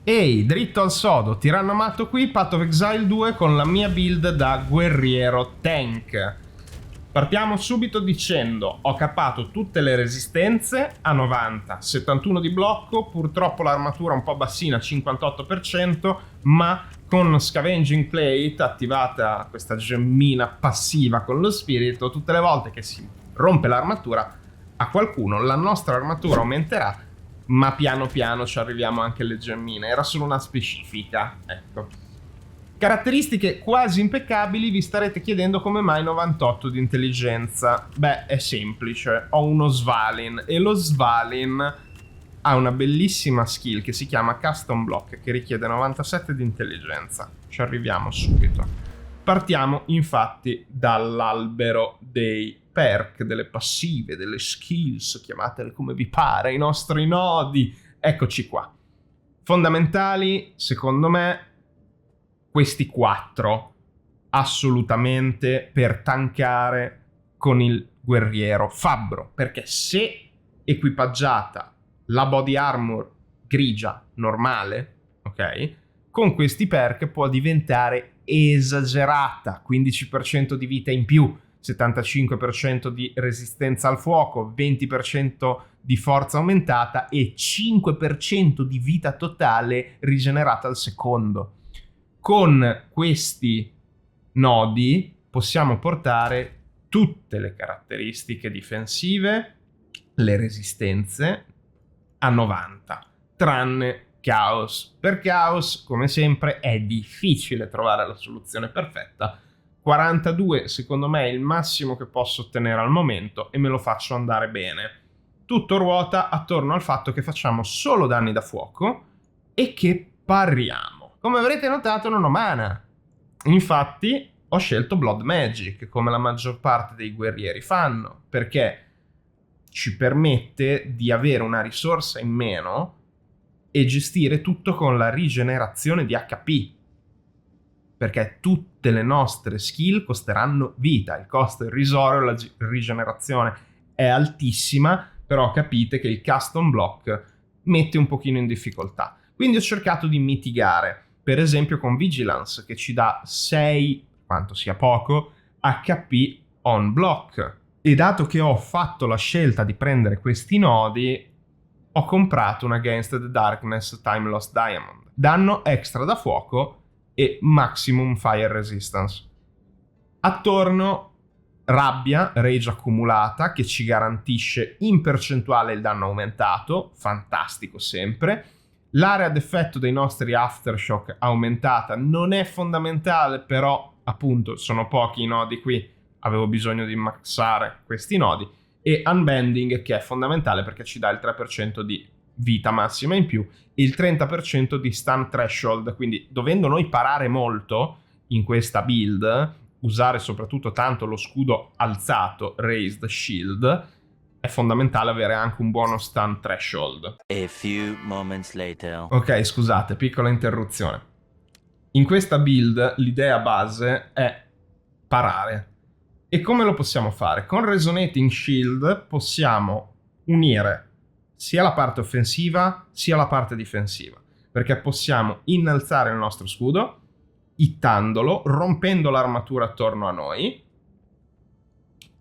Ehi, dritto al sodo, tiranno matto qui, Path of Exile 2 con la mia build da guerriero tank. Partiamo subito dicendo, ho capato tutte le resistenze a 90, 71 di blocco, purtroppo l'armatura un po' bassina, 58%, ma con Scavenging Plate, attivata questa gemmina passiva con lo spirito, tutte le volte che si rompe l'armatura a qualcuno, la nostra armatura aumenterà, ma piano piano ci arriviamo anche alle gemmine. Era solo una specifica, ecco. Caratteristiche quasi impeccabili. Vi starete chiedendo come mai 98 di intelligenza. Beh, è semplice, ho uno Svalin e lo Svalin ha una bellissima skill che si chiama Custom Block, che richiede 97 di intelligenza. Ci arriviamo subito. Partiamo infatti dall'albero dei perk, delle passive, delle skills, chiamatele come vi pare, i nostri nodi. Eccoci qua. Fondamentali, secondo me, questi 4 assolutamente per tankare con il guerriero fabbro, perché se equipaggiata la body armor grigia normale, ok, con questi perk può diventare esagerata. 15% di vita in più, 75% di resistenza al fuoco, 20% di forza aumentata e 5% di vita totale rigenerata al secondo. Con questi nodi possiamo portare tutte le caratteristiche difensive, le resistenze a 90, tranne Chaos. Per Chaos, come sempre, è difficile trovare la soluzione perfetta. 42 secondo me è il massimo che posso ottenere al momento e me lo faccio andare bene. Tutto ruota attorno al fatto che facciamo solo danni da fuoco e che pariamo. Come avrete notato non ho mana. Infatti ho scelto Blood Magic, come la maggior parte dei guerrieri fanno, perché ci permette di avere una risorsa in meno e gestire tutto con la rigenerazione di HP, perché tutte le nostre skill costeranno vita, il costo irrisorio, la rigenerazione è altissima, però capite che il custom block mette un pochino in difficoltà. Quindi ho cercato di mitigare, per esempio con Vigilance, che ci dà 6, quanto sia poco, HP on block. E dato che ho fatto la scelta di prendere questi nodi, ho comprato un Against the Darkness Time Lost Diamond. Danno extra da fuoco e maximum fire resistance. Attorno rabbia, rage accumulata, che ci garantisce in percentuale il danno aumentato, fantastico sempre. L'area d'effetto dei nostri aftershock aumentata non è fondamentale, però appunto sono pochi i nodi qui, avevo bisogno di maxare questi nodi. E unbending, che è fondamentale perché ci dà il 3% di vita massima in più, il 30% di stun threshold, quindi dovendo noi parare molto in questa build, usare soprattutto tanto lo scudo alzato, raised shield, è fondamentale avere anche un buono stun threshold. A few moments later. Ok, scusate, piccola interruzione. In questa build l'idea base è parare. E come lo possiamo fare? Con Resonating Shield possiamo unire sia la parte offensiva sia la parte difensiva, perché possiamo innalzare il nostro scudo, hittandolo, rompendo l'armatura attorno a noi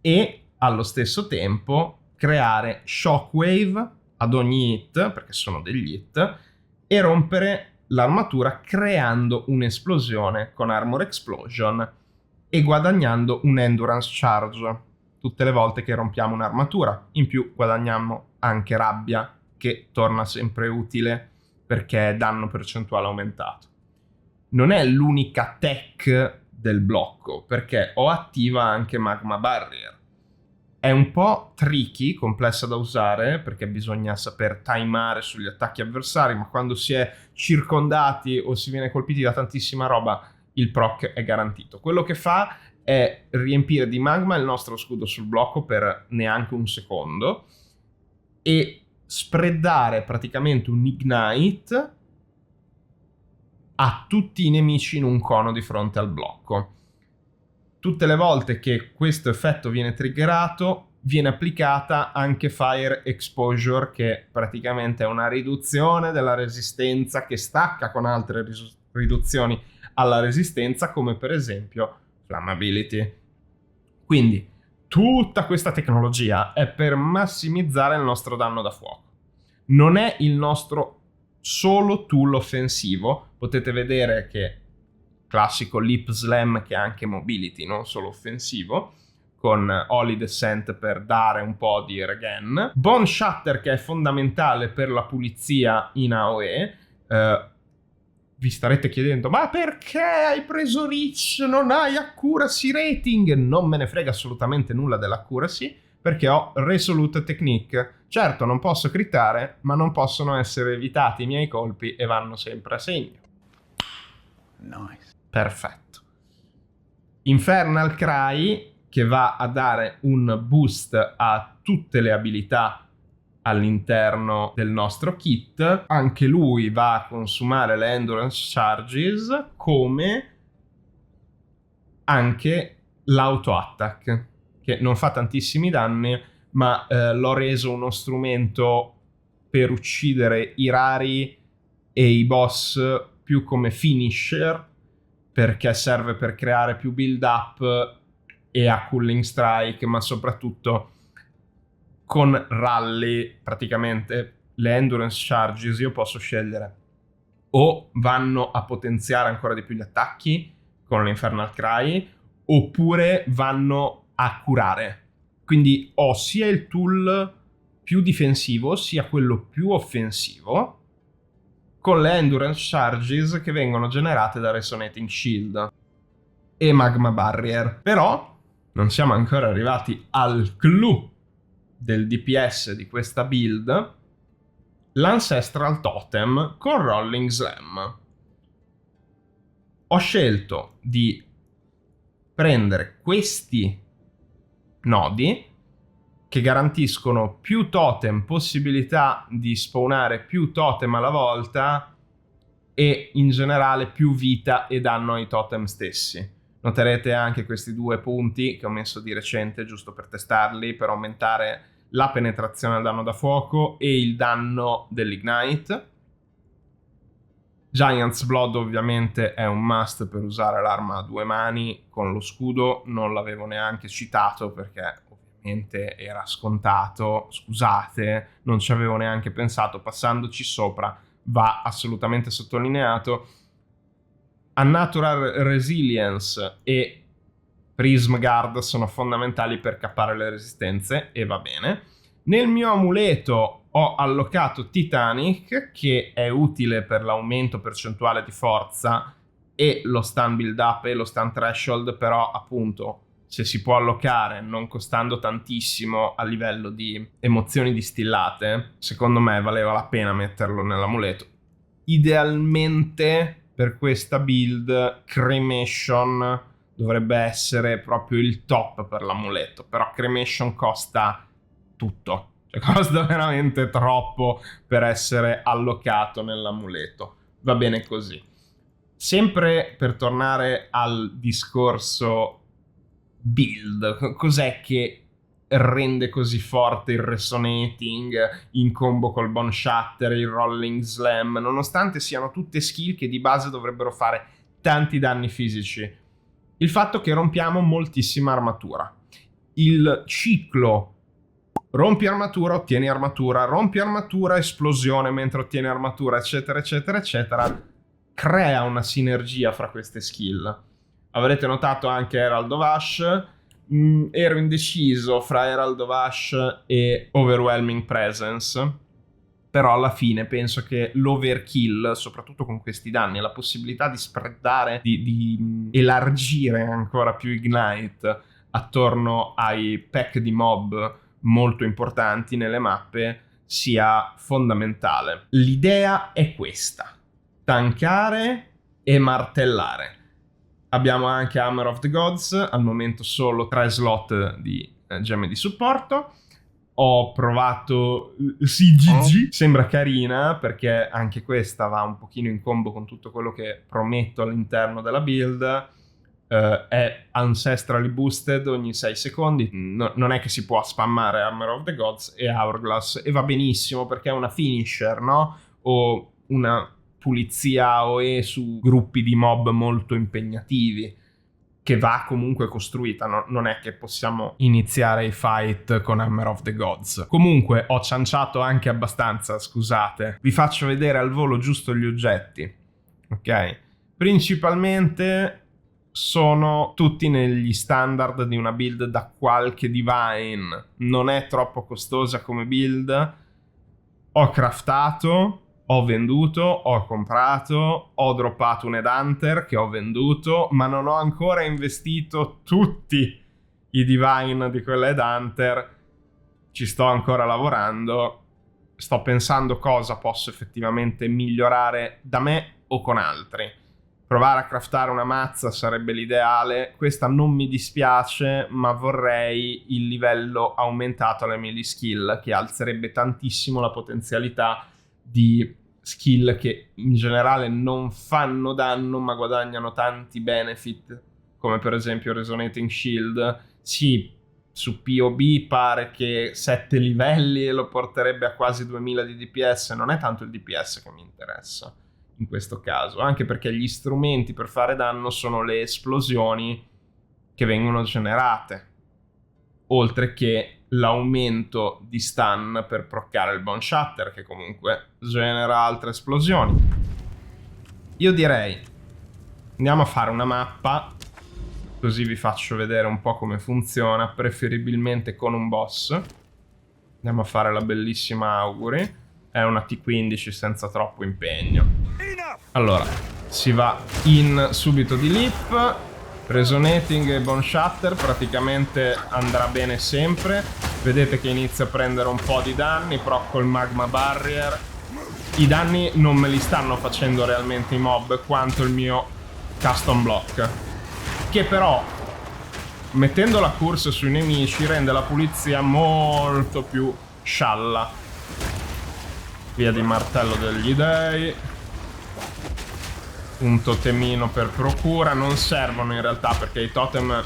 e allo stesso tempo creare shockwave ad ogni hit, perché sono degli hit, e rompere l'armatura creando un'esplosione con Armor Explosion e guadagnando un Endurance Charge tutte le volte che rompiamo un'armatura. In più guadagniamo anche rabbia, che torna sempre utile perché è danno percentuale aumentato. Non è l'unica tech del blocco, perché ho attiva anche Magma Barrier. È un po' tricky, complessa da usare, perché bisogna saper timare sugli attacchi avversari, ma quando si è circondati o si viene colpiti da tantissima roba, il proc è garantito. Quello che fa è riempire di magma il nostro scudo sul blocco per neanche un secondo e spreadare praticamente un ignite a tutti i nemici in un cono di fronte al blocco. Tutte le volte che questo effetto viene triggerato, viene applicata anche Fire Exposure, che praticamente è una riduzione della resistenza che stacca con altre riduzioni alla resistenza, come per esempio Flammability. Quindi tutta questa tecnologia è per massimizzare il nostro danno da fuoco. Non è il nostro solo tool offensivo. Potete vedere che classico Lip Slam, che è anche mobility, non solo offensivo, con Holy Descent per dare un po' di regen. Bone Shatter, che è fondamentale per la pulizia in AoE. Vi starete chiedendo, ma perché hai preso Reach? Non hai accuracy rating? Non me ne frega assolutamente nulla dell'accuracy, perché ho Resolute Technique. Certo, non posso crittare, ma non possono essere evitati i miei colpi e vanno sempre a segno. Nice. Perfetto. Infernal Cry, che va a dare un boost a tutte le abilità all'interno del nostro kit. Anche lui va a consumare le endurance charges, come anche l'auto attack, che non fa tantissimi danni, ma l'ho reso uno strumento per uccidere i rari e i boss più come finisher, perché serve per creare più build up e a Cooling Strike, ma soprattutto con Rally. Praticamente le endurance charges io posso scegliere o vanno a potenziare ancora di più gli attacchi con l'Infernal Cry, oppure vanno a curare. Quindi ho sia il tool più difensivo sia quello più offensivo, con le endurance charges che vengono generate da Resonating Shield e Magma Barrier. Però non siamo ancora arrivati al clou del DPS di questa build, l'Ancestral Totem con Rolling Slam. Ho scelto di prendere questi nodi che garantiscono più totem, possibilità di spawnare più totem alla volta e in generale più vita e danno ai totem stessi. Noterete anche questi due punti che ho messo di recente giusto per testarli, per aumentare la penetrazione al danno da fuoco e il danno dell'Ignite. Giant's Blood ovviamente è un must per usare l'arma a due mani con lo scudo, non l'avevo neanche citato perché ovviamente era scontato, scusate, non ci avevo neanche pensato, passandoci sopra va assolutamente sottolineato. Unnatural Resilience e Prism Guard sono fondamentali per cappare le resistenze e va bene. Nel mio amuleto ho allocato Titanic, che è utile per l'aumento percentuale di forza e lo stun build up e lo stun threshold, però appunto se si può allocare non costando tantissimo a livello di emozioni distillate, secondo me valeva la pena metterlo nell'amuleto. Idealmente per questa build Cremation dovrebbe essere proprio il top per l'amuleto, però Cremation costa tutto, cioè costa veramente troppo per essere allocato nell'amuleto. Va bene così. Sempre per tornare al discorso build, cos'è che rende così forte il Resonating in combo col Bone Shatter, il Rolling Slam, nonostante siano tutte skill che di base dovrebbero fare tanti danni fisici? Il fatto che rompiamo moltissima armatura. Il ciclo rompi armatura, ottieni armatura, rompi armatura, esplosione mentre ottieni armatura, eccetera, eccetera, eccetera, crea una sinergia fra queste skill. Avrete notato anche Herald of Ash. Ero indeciso fra Herald of Ash e Overwhelming Presence, però alla fine penso che l'overkill, soprattutto con questi danni, la possibilità di spreadare, di elargire ancora più Ignite attorno ai pack di mob molto importanti nelle mappe, sia fondamentale. L'idea è questa: tankare e martellare. Abbiamo anche Hammer of the Gods, al momento solo 3 slot di gemme di supporto. Ho provato CGG, sembra carina perché anche questa va un pochino in combo con tutto quello che prometto all'interno della build. è ancestrally boosted ogni 6 secondi. Non è che si può spammare Armor of the Gods e Hourglass, e va benissimo perché è una finisher, no? O una pulizia AOE su gruppi di mob molto impegnativi, che va comunque costruita. Non è che possiamo iniziare i fight con Hammer of the Gods. Comunque ho cianciato anche abbastanza, scusate. Vi faccio vedere al volo giusto gli oggetti, ok? Principalmente sono tutti negli standard di una build da qualche divine. Non è troppo costosa come build. Ho craftato, ho venduto, ho comprato, ho droppato un Headhunter che ho venduto, ma non ho ancora investito tutti i divine di quell'Headhunter. Ci sto ancora lavorando. Sto pensando cosa posso effettivamente migliorare da me o con altri. Provare a craftare una mazza sarebbe l'ideale. Questa non mi dispiace, ma vorrei il livello aumentato alle melee skill, che alzerebbe tantissimo la potenzialità di skill che in generale non fanno danno ma guadagnano tanti benefit, come per esempio Resonating Shield. Sì, su POB pare che 7 livelli lo porterebbe a quasi 2000 di DPS. Non è tanto il DPS che mi interessa in questo caso, anche perché gli strumenti per fare danno sono le esplosioni che vengono generate, oltre che l'aumento di stun per proccare il Bone Shatter, che comunque genera altre esplosioni. Io direi andiamo a fare una mappa, così vi faccio vedere un po' come funziona, preferibilmente con un boss. Andiamo a fare la bellissima Augury. È una T15 senza troppo impegno. Allora, si va in subito di Leap. Resonating e Bone Shatter praticamente andrà bene sempre. Vedete che inizia a prendere un po' di danni, però col Magma Barrier i danni non me li stanno facendo realmente i mob quanto il mio Custom Block, che però mettendo la curse sui nemici rende la pulizia molto più scialla. Via di martello degli dei. Un totemino per procura. Non servono in realtà, perché i totem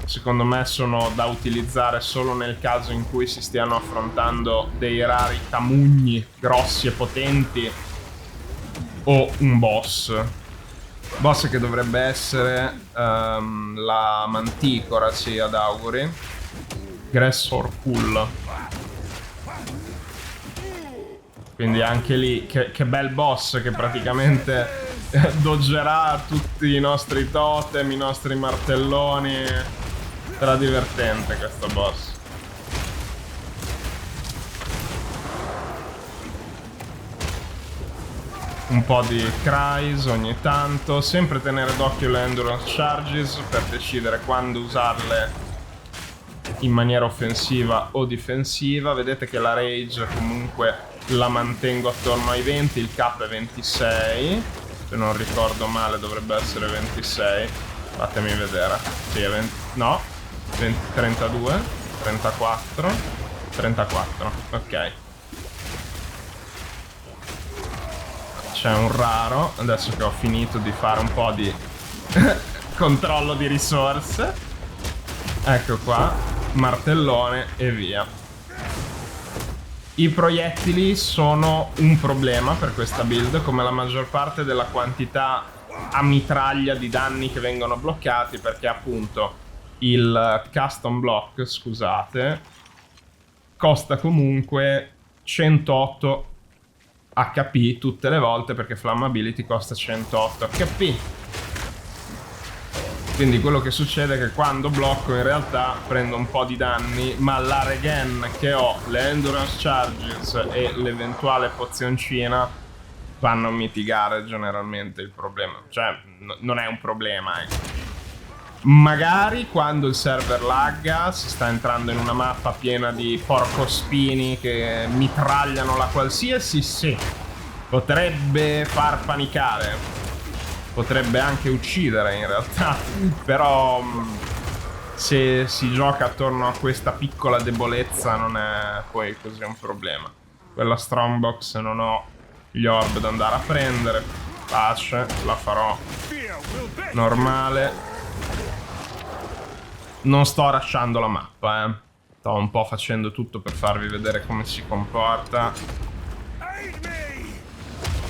secondo me sono da utilizzare solo nel caso in cui si stiano affrontando dei rari tamugni grossi e potenti o un boss. Boss che dovrebbe essere la manticora, sì, ad Augury. Gressor Pool. Quindi anche lì, che bel boss che praticamente doggerà tutti i nostri totem, i nostri martelloni. Sarà divertente questo boss. Un po' di cries ogni tanto. Sempre tenere d'occhio le endurance charges per decidere quando usarle in maniera offensiva o difensiva. Vedete che la rage comunque la mantengo attorno ai 20, il cap è 26, se non ricordo male dovrebbe essere 26, fatemi vedere, sì è 20, no, 20, 32, 34, 34, ok. C'è un raro, adesso che ho finito di fare un po' di controllo di risorse, ecco qua, martellone e via. I proiettili sono un problema per questa build, come la maggior parte della quantità a mitraglia di danni che vengono bloccati, perché appunto il custom block, scusate, costa comunque 108 HP tutte le volte, perché Flammability costa 108 HP. Quindi quello che succede è che quando blocco in realtà prendo un po' di danni, ma la regen che ho, le endurance charges e l'eventuale pozioncina vanno a mitigare generalmente il problema. Cioè, non è un problema, ecco. Magari quando il server lagga, si sta entrando in una mappa piena di porcospini che mitragliano la qualsiasi, sì, potrebbe far panicare. Potrebbe anche uccidere in realtà, però se si gioca attorno a questa piccola debolezza non è poi così un problema. Quella Strongbox non ho gli orb da andare a prendere, pace, la farò normale. Non sto rushando la mappa, sto un po' facendo tutto per farvi vedere come si comporta,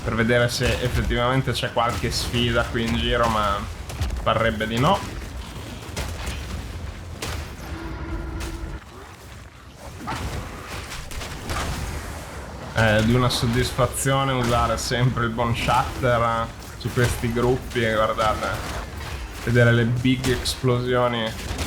per vedere se effettivamente c'è qualche sfida qui in giro, ma parrebbe di no. È di una soddisfazione usare sempre il bone shatter su questi gruppi, guardate, vedere le big esplosioni.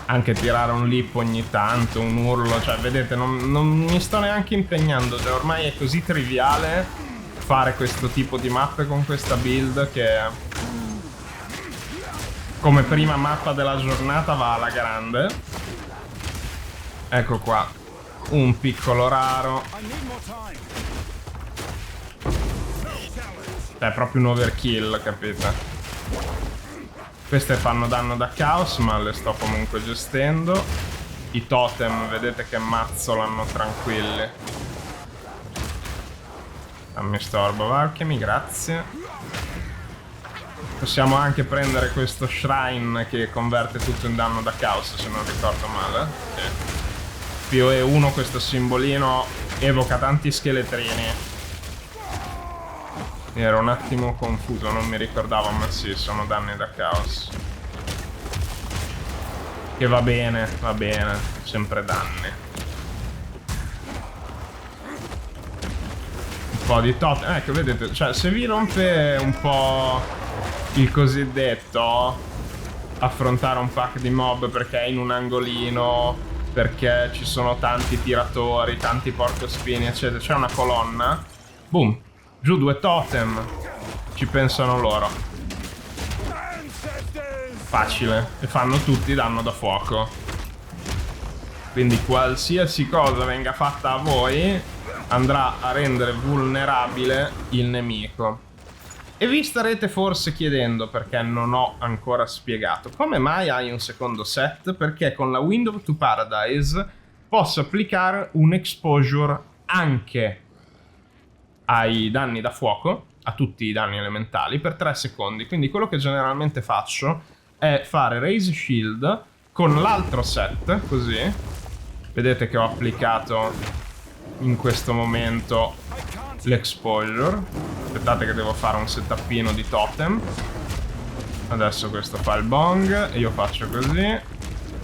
Anche tirare un lip ogni tanto, un urlo, cioè vedete non mi sto neanche impegnando, cioè, ormai è così triviale fare questo tipo di mappe con questa build che come prima mappa della giornata va alla grande. Ecco qua, un piccolo raro. È proprio un overkill, capite? Queste fanno danno da caos, ma le sto comunque gestendo. I totem, vedete che mazzolano tranquilli. Dammi sto orbo alchemy, grazie. Possiamo anche prendere questo shrine che converte tutto in danno da caos, se non ricordo male. Sì. PoE1, questo simbolino evoca tanti scheletrini. Ero un attimo confuso, non mi ricordavo, ma sì, sono danni da caos. Che va bene, sempre danni. Un po' di totem, ecco, vedete, cioè se vi rompe un po' il cosiddetto affrontare un pack di mob perché è in un angolino, perché ci sono tanti tiratori, tanti porcospini, eccetera, c'è una colonna, boom, giù 2 totem, ci pensano loro. Facile, e fanno tutti danno da fuoco. Quindi qualsiasi cosa venga fatta a voi andrà a rendere vulnerabile il nemico. E vi starete forse chiedendo, perché non ho ancora spiegato, come mai hai un secondo set? Perché con la Window to Paradise posso applicare un exposure anche ai danni da fuoco, a tutti i danni elementali, per 3 secondi. Quindi quello che generalmente faccio è fare Raise Shield con l'altro set, così. Vedete che ho applicato in questo momento l'exposure. Aspettate che devo fare un setupino di totem. Adesso questo fa il bong, io faccio così,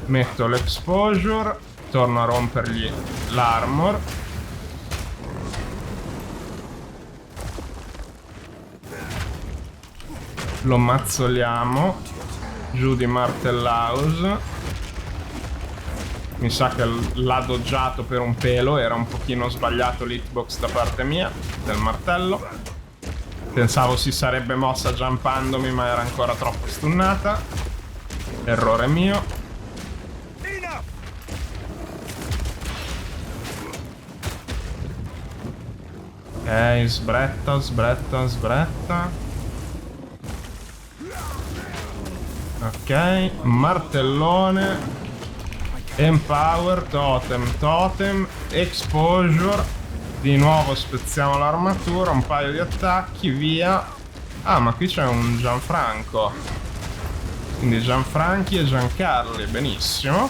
metto l'exposure, torno a rompergli l'armor. Lo mazzoliamo giù di Martellhouse. Mi sa che l'ha doggiato per un pelo, era un pochino sbagliato l'hitbox da parte mia, del martello. Pensavo si sarebbe mossa jumpandomi, ma era ancora troppo stunnata. Errore mio. Ok, sbretta, sbretta, sbretta. Ok, martellone. Empower, totem, totem, exposure. Di nuovo spezziamo l'armatura, un paio di attacchi, via. Ah, ma qui c'è un Gianfranco. Quindi Gianfranchi e Giancarli, benissimo.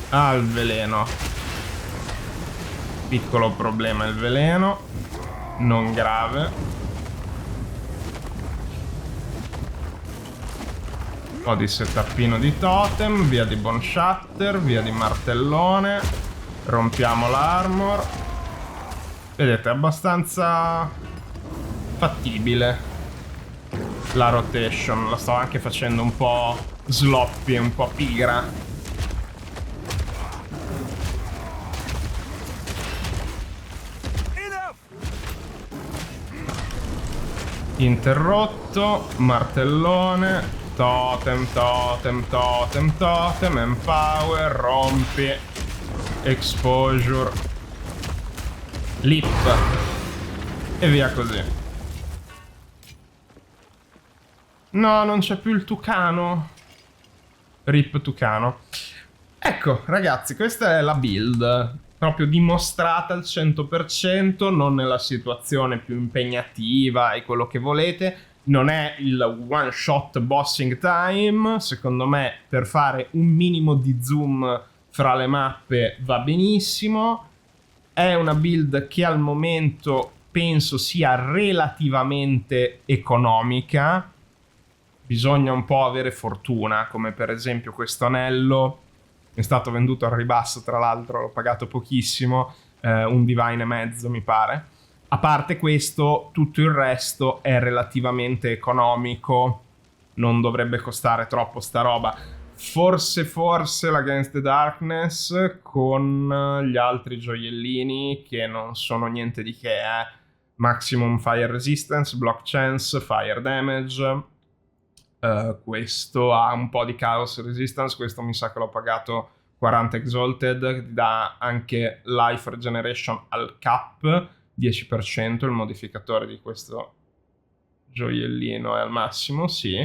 Ah, il veleno. Piccolo problema il veleno. Non grave. Un po' di setupino di totem, via di bone shatter, via di martellone. Rompiamo l'armor. Vedete, è abbastanza fattibile la rotation. La sto anche facendo un po' sloppy, un po' pigra. Interrotto, martellone. Totem, totem, totem, totem, empower, rompi, exposure, lip e via così. No, non c'è più il tucano. Rip tucano. Ecco, ragazzi, questa è la build. Proprio dimostrata al 100%, non nella situazione più impegnativa e quello che volete. Non è il one shot bossing time. Secondo me, per fare un minimo di zoom fra le mappe va benissimo. È una build che al momento penso sia relativamente economica. Bisogna un po' avere fortuna, come per esempio questo anello. È stato venduto al ribasso, tra l'altro, l'ho pagato pochissimo, un divine e mezzo mi pare. A parte questo, tutto il resto è relativamente economico, non dovrebbe costare troppo sta roba. Forse l'Against the Darkness con gli altri gioiellini che non sono niente di che, Maximum Fire Resistance, Block Chance, Fire Damage. Questo ha un po' di Chaos Resistance, questo mi sa che l'ho pagato 40 Exalted, dà anche Life Regeneration al cap, 10%, il modificatore di questo gioiellino è al massimo, sì.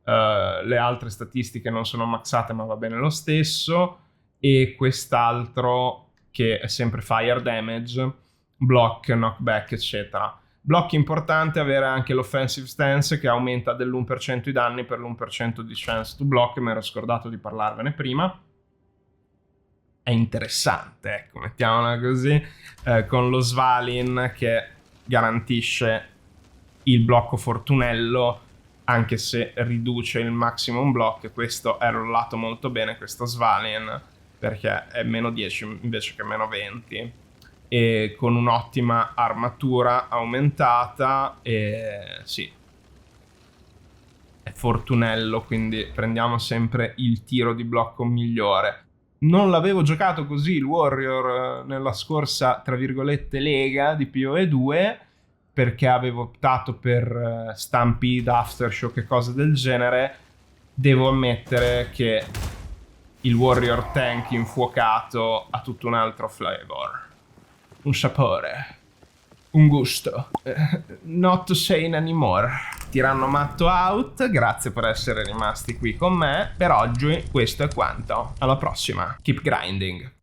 Le altre statistiche non sono maxate ma va bene lo stesso, e quest'altro che è sempre Fire Damage, Block, Knockback eccetera. Block importante avere anche l'offensive stance che aumenta dell'1% i danni per l'1% di chance to block, mi ero scordato di parlarvene prima. È interessante, ecco, mettiamola così, con lo Svalin che garantisce il blocco fortunello anche se riduce il maximum block. Questo è rollato molto bene, questo Svalin, perché è meno 10 invece che meno 20 e con un'ottima armatura aumentata, e sì, è fortunello, quindi prendiamo sempre il tiro di blocco migliore. Non l'avevo giocato così il Warrior nella scorsa, tra virgolette, lega di PoE 2, perché avevo optato per Stampede, Aftershock e cose del genere. Devo ammettere che il Warrior Tank infuocato ha tutto un altro flavor, un sapore, un gusto. Not to say anymore. Tiranno matto out, grazie per essere rimasti qui con me. Per oggi questo è quanto. Alla prossima. Keep grinding.